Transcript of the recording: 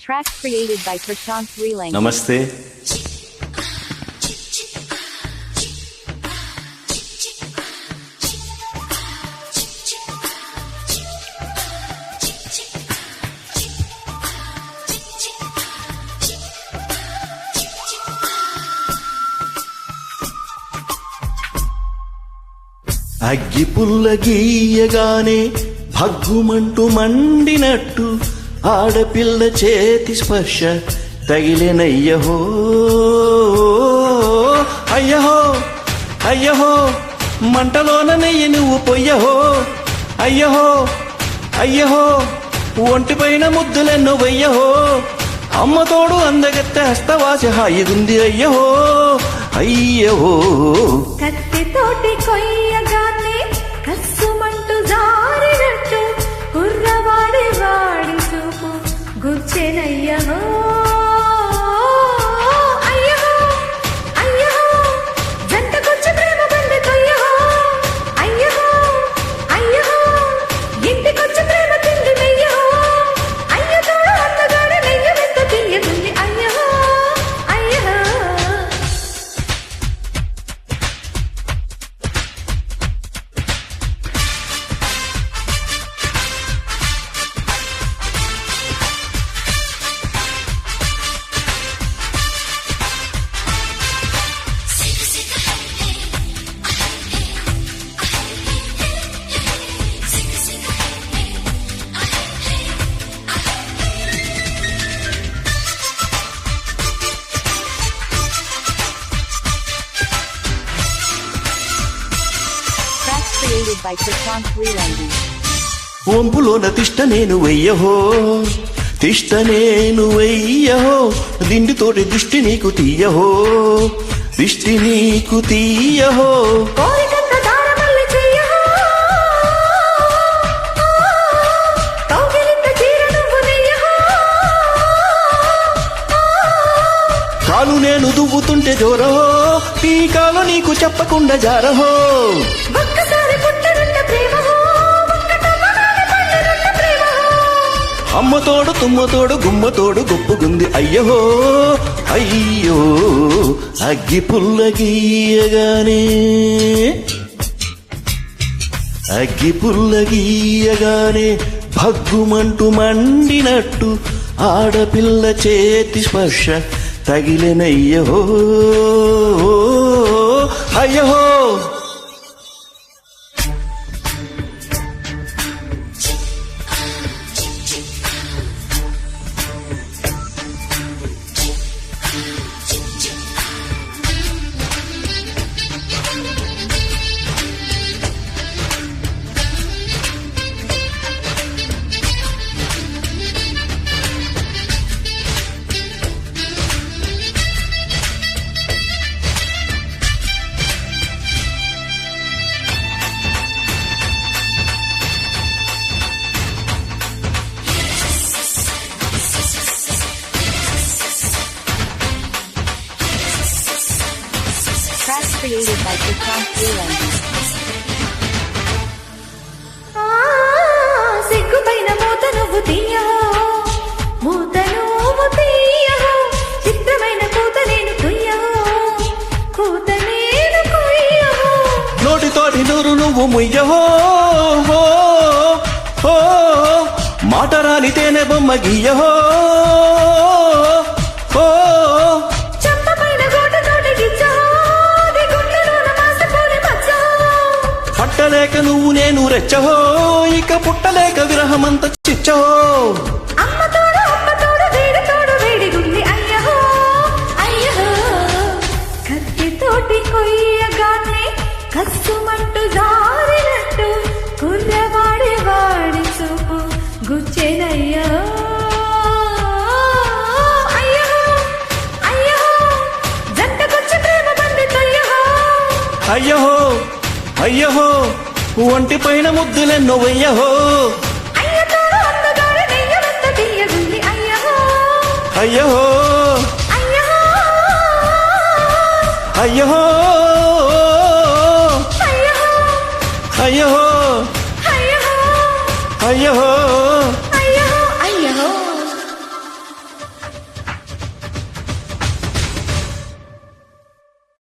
Track created by Prashant Freelang. నమస్తే. అగ్గి పుల్ల గీయగానే భగ్గుమంటూ మండినట్టు ఆడపిల్ల చేతి స్పర్శ తగిలేనయ్యహో అయ్యహో అయ్యహో మంటలోన నెయ్యి నువ్వు పొయ్యహో అయ్యహో అయ్యహో ఒంటిపైన ముద్దులెన్నో వయ్యహో అమ్మతోడు అందగత్తె హస్తవాసి హాయిగుంది అయ్యహో అయ్యహో కత్తితోటి కొయ్యగానే కస్సుమంటూ జారినట్టు కుర్రవాడి వాడి చూపు గుచ్చెనయ్యహో అయ్యహో అయ్యహో జంటకొచ్చి ప్రేమ బండి తొయ్యహో అయ్యహో అయ్యహో ఇంటికొచ్చి ప్రేమ తిండి మెయ్యహో అయ్యతోడు అందగాడి నెయ్య వింత తియ్యగుంది అయ్యహో అయ్యహో Track created by Prashant Freelang. ఒంపులోన తిష్ట నేను వెయ్యహో తిష్ట నేను వెయ్యహో దిండితోటి దిష్టి నీకు తీయహో దిష్టి నీకు తీయహో కోరికంత దారమల్లి చెయ్యహో కౌగిలింత చీర నువ్వు నెయ్యహో కాలు నేను దువ్వుతుంటే జోరహో ఈ కాలు నీకు చెప్పకుండా జారహో ఒక్కసారి పుట్టనున్న ప్రేమహో ఒక్కటమ్మగానే పండునున్న ప్రేమహో అమ్మతోడు తుమ్మతోడు గుమ్మతోడు గొప్పుగుంది అయ్యహో అయ్యో అగ్గి పుల్ల గీయగానే అగ్గి పుల్ల గీయగానే భగ్గుమంటూ మండినట్టు ఆడపిల్ల చేతి స్పర్శ తగిలెనయ్యహో అయ్యహో Track created by Prashant Freelang. సిగ్గుపైన మూత నువ్వు తీయహో మూత నువ్వు తీయహో చిత్రమైన కూత నేను కుయ్యహో కూత నేను కుయ్యహో నోటితోటి నూరు నువ్వు ముయ్యహో హో, హో, మాట రాని తేనె బొమ్మ గీయహో హో, చంపపైన గోటతోటి గిచ్చహో ది గుండెలోన మాసిపోని మచ్చహో పట్టలేక నువ్వు నేను రెచ్చహో ఇక పుట్టలేక విరహమంత చిచ్చహో అమ్మతోడు వేడిగుంది అయ్యహో అయ్యహో కత్తితోటి కొయ్యగానే కస్సుమంటూ జారినట్టు కుర్రవాడి వాడి చూపు గుచ్చెనయ్యో అయ్యహో అయ్యహో జంటకొచ్చి ప్రేమ బండి తొయ్యహో అయ్యహో అయ్యహో ఒంటిపైన ముద్దులెన్నో వెయ్యహో అయ్యతోడు అందగాడి నెయ్య వింత తియ్యగుంది అయ్యహో అయ్యహో అయ్యహో అయ్యహో